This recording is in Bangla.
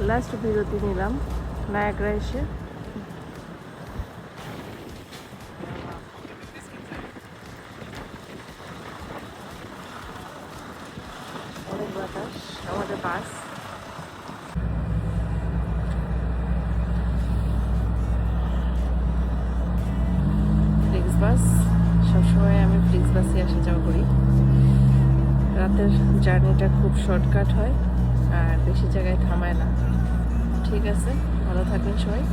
লাস্ট বিরতি নিলাম নায়াগ্রা এসে। অনেক বাতাস। আমাদের বাস ফ্লিক্স বাস, সবসময় আমি ফ্লিক্স বাসে আসা যাওয়া করি। রাতের জার্নিটা খুব শর্টকাট হয় আর বেশি জায়গায় থামায় না। ঠিক আছে, ভালো থাকবেন সবাই।